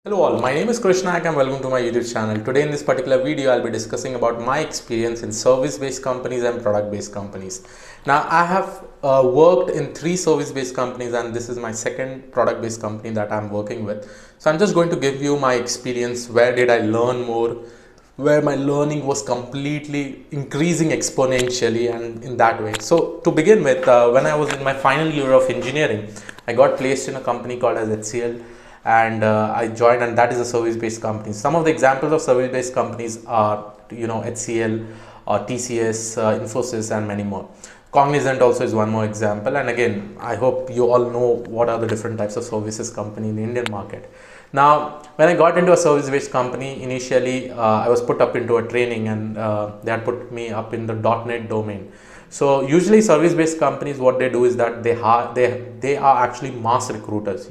Hello all, my name is Krishnak and welcome to my YouTube channel. Today in this particular video, I'll be discussing about my experience in service-based companies and product-based companies. Now, I have worked in 3 service-based companies and this is my second product-based company that I'm working with. So I'm just going to give you my experience, where did I learn more, where my learning was completely increasing exponentially and in that way. So to begin with, when I was in my final year of engineering, I got placed in a company called as HCL and I joined, and that is a service-based company. Some of the examples of service-based companies are, HCL, TCS, Infosys, and many more. Cognizant also is one more example. And again, I hope you all know what are the different types of services company in the Indian market. Now, when I got into a service-based company, initially I was put up into a training and they had put me up in the .NET domain. So usually service-based companies, what they do is that they are actually mass recruiters,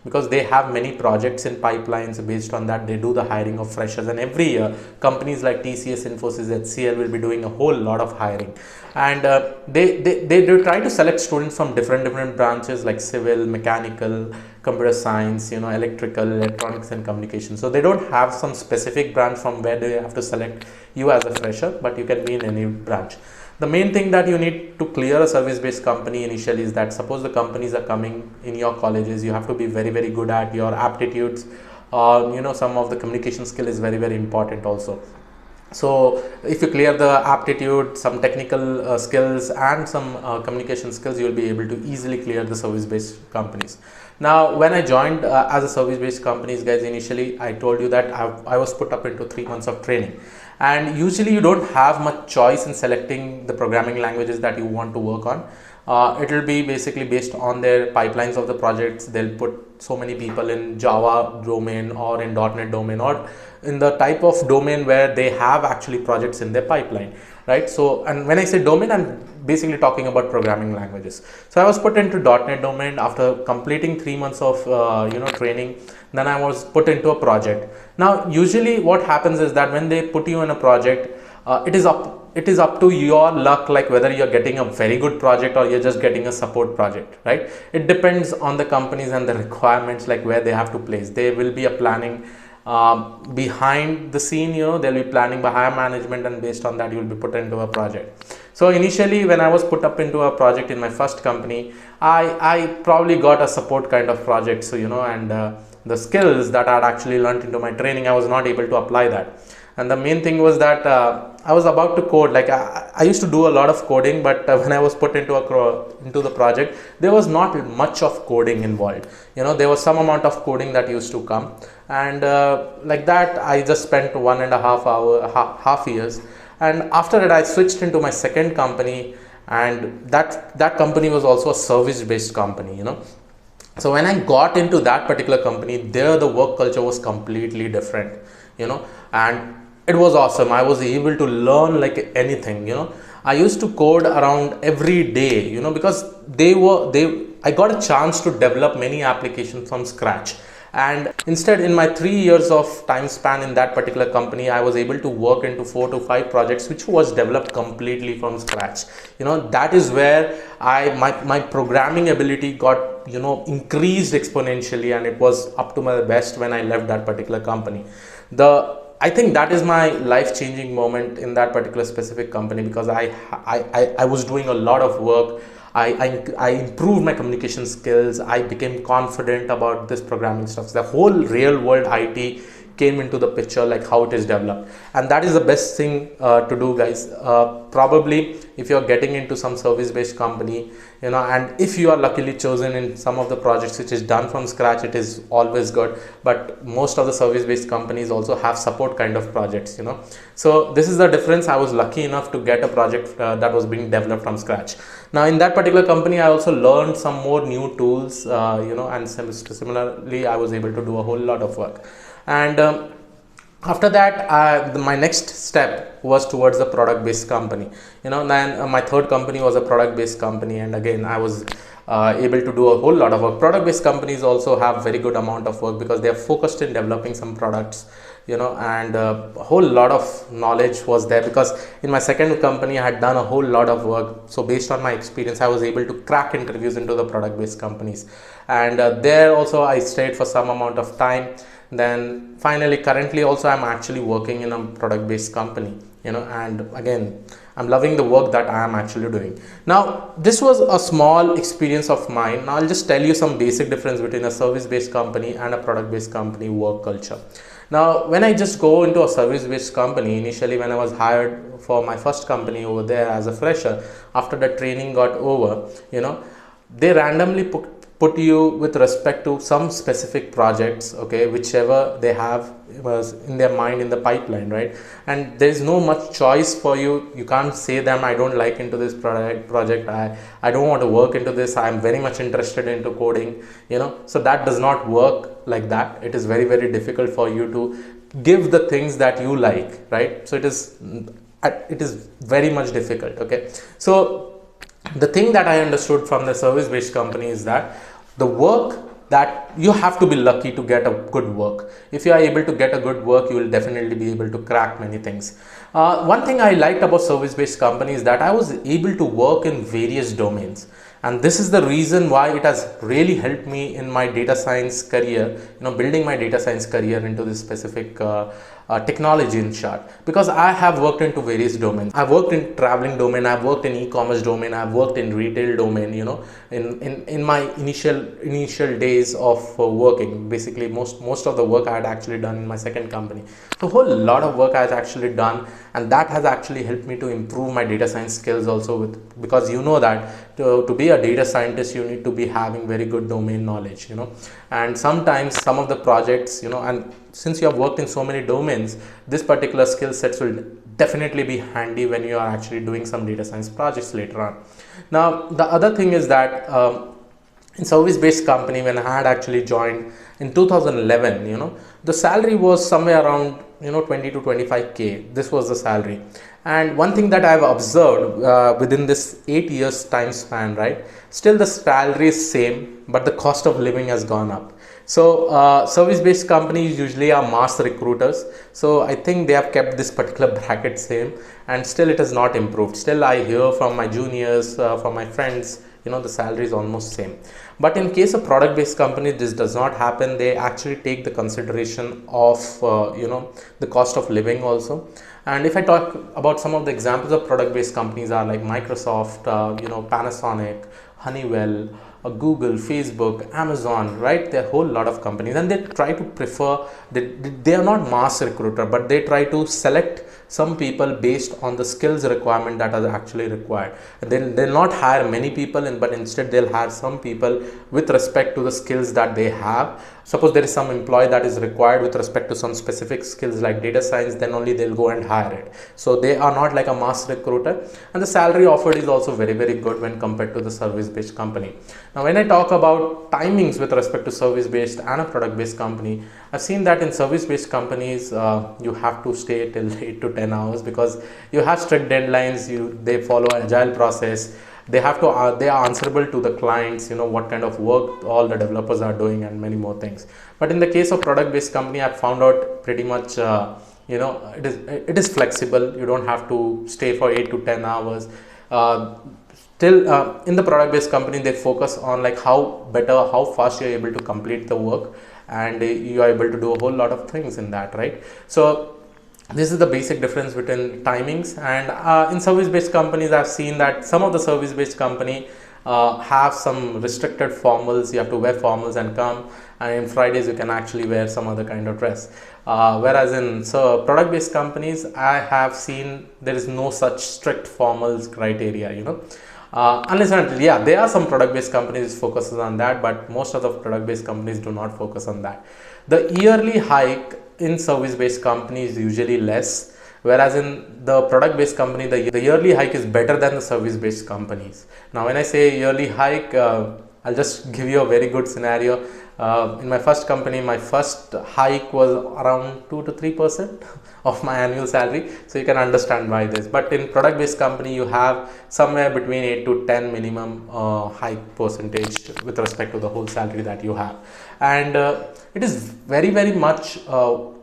because they have many projects in pipelines. Based on that, they do the hiring of freshers, and every year companies like TCS, Infosys, HCL will be doing a whole lot of hiring, and they do try to select students from different branches like civil, mechanical, computer science, electrical, electronics, and communication. So they don't have some specific branch from where they have to select you as a fresher, but you can be in any branch. The main thing that you need to clear a service-based company initially is that, suppose the companies are coming in your colleges, you have to be very good at your aptitudes. Some of the communication skill is very important also. So if you clear the aptitude, some technical skills and some communication skills, you will be able to easily clear the service-based companies. Now, when I joined as a service-based companies, guys, initially I told you that I was put up into 3 months of training, and usually you don't have much choice in selecting the programming languages that you want to work on. It will be basically based on their pipelines of the projects. They'll put so many people in Java domain or in .NET domain or in the type of domain where they have actually projects in their pipeline, right? So, and when I say domain, I'm basically talking about programming languages. So I was put into .NET domain after completing 3 months of training. Then I was put into a project. Now usually what happens is that when they put you in a project, it is up to your luck, like whether you're getting a very good project or you're just getting a support project, right? It depends on the companies and the requirements, like where they have to place. They will be a planning behind the scene, they'll be planning by higher management, and based on that you'll be put into a project. So initially when I was put up into a project in my first company, I probably got a support kind of project. So and the skills that I had actually learned into my training, I was not able to apply that. And the main thing was that I was about to code. Like I used to do a lot of coding, but when I was put into the project, there was not much of coding involved. There was some amount of coding that used to come, and like that I just spent 1.5 half years. And after that I switched into my second company, and that company was also a service based company. So when I got into that particular company, there the work culture was completely different, and it was awesome. I was able to learn like anything. I used to code around every day, because I got a chance to develop many applications from scratch. And instead, in my 3 years of time span in that particular company, I was able to work into 4 to 5 projects which was developed completely from scratch. That is where my programming ability got increased exponentially, and it was up to my best when I left that particular company. I think that is my life-changing moment in that particular specific company, because I was doing a lot of work. I improved my communication skills. I became confident about this programming stuff. The whole real world IT came into the picture, like how it is developed. And that is the best thing to do, guys. Probably if you're getting into some service based company, and if you are luckily chosen in some of the projects which is done from scratch, it is always good. But most of the service based companies also have support kind of projects. So this is the difference. I was lucky enough to get a project that was being developed from scratch. Now in that particular company, I also learned some more new tools, and similarly I was able to do a whole lot of work. And after that, my next step was towards the product based company. Then my third company was a product based company, and again I was able to do a whole lot of work. Product based companies also have very good amount of work because they are focused in developing some products, and a whole lot of knowledge was there, because in my second company I had done a whole lot of work. So based on my experience, I was able to crack interviews into the product based companies, and there also I stayed for some amount of time. Then finally, currently also I'm actually working in a product based company, and again, I'm loving the work that I am actually doing. Now, this was a small experience of mine. Now I'll just tell you some basic difference between a service based company and a product based company work culture. Now, when I just go into a service based company, initially when I was hired for my first company over there as a fresher, after the training got over, they randomly put you with respect to some specific projects, okay, whichever they have was in their mind in the pipeline, right? And there's no much choice for you. You can't say them, I don't like into this project, I don't want to work into this, I'm very much interested into coding, so that does not work like that. It is very, very difficult for you to give the things that you like, right? So it is very much difficult, okay? So the thing that I understood from the service based company is that the work, that you have to be lucky to get a good work. If you are able to get a good work, you will definitely be able to crack many things. One thing I liked about service based company is that I was able to work in various domains, and this is the reason why it has really helped me in my data science career, building my data science career into this specific technology in short, because I have worked into various domains. I've worked in traveling domain, I've worked in e-commerce domain, I've worked in retail domain, in my initial days of working. Basically most of the work I had actually done in my second company. So a whole lot of work I had actually done, and that has actually helped me to improve my data science skills also, because that to be a data scientist you need to be having very good domain knowledge, and sometimes some of the projects, and since you have worked in so many domains, this particular skill sets will definitely be handy when you are actually doing some data science projects later on. Now the other thing is that in service based company, when I had actually joined in 2011, the salary was somewhere around 20 to 25k. This was the salary. And one thing that I've observed within this 8 years time span, right, still the salary is same, but the cost of living has gone up. So service based companies usually are mass recruiters, so I think they have kept this particular bracket same, and still it has not improved. Still I hear from my juniors, from my friends, the salary is almost same. But in case of product based company, this does not happen. They actually take the consideration of the cost of living also. And if I talk about some of the examples of product based companies are like Microsoft, Panasonic, Honeywell, Google, Facebook, Amazon, right? There are a whole lot of companies, and they try to prefer, they are not mass recruiter, but they try to select some people based on the skills requirement that are actually required. They'll not hire many people, but instead they'll hire some people with respect to the skills that they have. Suppose there is some employee that is required with respect to some specific skills like data science, then only they'll go and hire it. So they are not like a mass recruiter, and the salary offered is also very, very good when compared to the service based company. Now when I talk about timings with respect to service based and a product based company, I've seen that in service based companies you have to stay till 8 to 10 hours, because you have strict deadlines, they follow agile process, they have to they are answerable to the clients, what kind of work all the developers are doing, and many more things. But in the case of product based company, I've found out pretty much it is flexible. You don't have to stay for 8 to 10 hours. In the product based company, they focus on like how fast you're able to complete the work, and you are able to do a whole lot of things in that, right? So this is the basic difference between timings. And in service based companies, I've seen that some of the service based company have some restricted formals. You have to wear formals and come, and in Fridays you can actually wear some other kind of dress. Whereas in product based companies, I have seen there is no such strict formals criteria, unless and until, there are some product based companies focuses on that, but most of the product based companies do not focus on that. The yearly hike in service based companies is usually less, whereas in the product based company, the yearly hike is better than the service based companies. Now when I say yearly hike, I'll just give you a very good scenario. In my first company, my first hike was around 2 to 3% of my annual salary, so you can understand why this. But in product based company, you have somewhere between 8 to 10 minimum hike percentage with respect to the whole salary that you have. And it is very, very much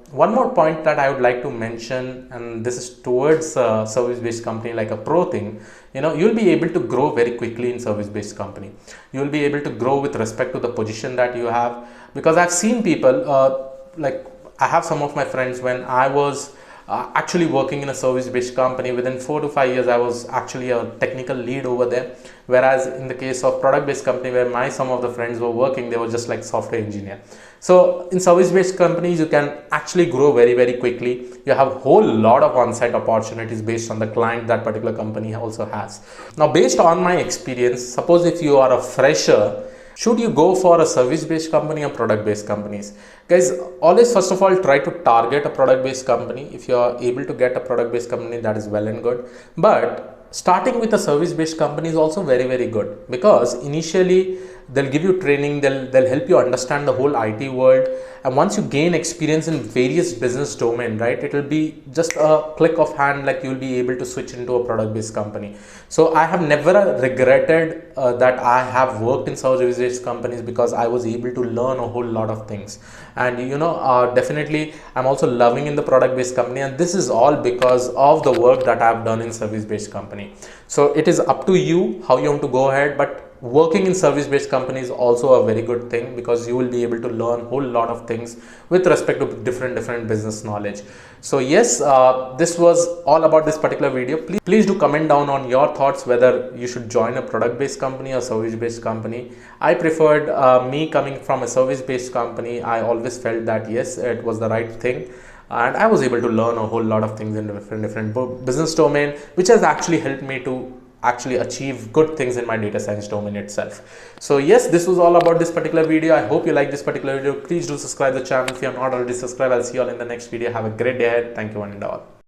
one more point that I would like to mention, and this is towards service based company, like a pro thing. You'll be able to grow very quickly in service based company. You'll be able to grow with respect to the position that you have, because I've seen people like I have some of my friends, when I was actually working in a service based company, within 4 to 5 years I was actually a technical lead over there, whereas in the case of product based company where my some of the friends were working, they were just like software engineer. So in service based companies you can actually grow very very quickly. You have a whole lot of on-site opportunities based on the client that particular company also has. Now based on my experience, suppose if you are a fresher, should you go for a service based company or product based companies? Guys, always first of all try to target a product based company. If you are able to get a product based company, that is well and good, but starting with a service based company is also very very good, because initially they'll give you training, they'll help you understand the whole IT world, and once you gain experience in various business domain, right, it will be just a click of hand, like you'll be able to switch into a product based company. So I have never regretted that I have worked in service based companies, because I was able to learn a whole lot of things. And definitely I'm also loving in the product based company, and this is all because of the work that I've done in service based company. So it is up to you how you want to go ahead, but working in service based company is also a very good thing, because you will be able to learn a whole lot of things with respect to different business knowledge. So yes, this was all about this particular video. Please do comment down on your thoughts whether you should join a product based company or service based company. I preferred me coming from a service based company. I always felt that yes, it was the right thing, and I was able to learn a whole lot of things in different business domain, which has actually helped me to actually achieve good things in my data science domain itself. So yes, this was all about this particular video. I hope you like this particular video. Please do subscribe the channel if you are not already subscribed. I'll see you all in the next video. Have a great day ahead. Thank you one and all.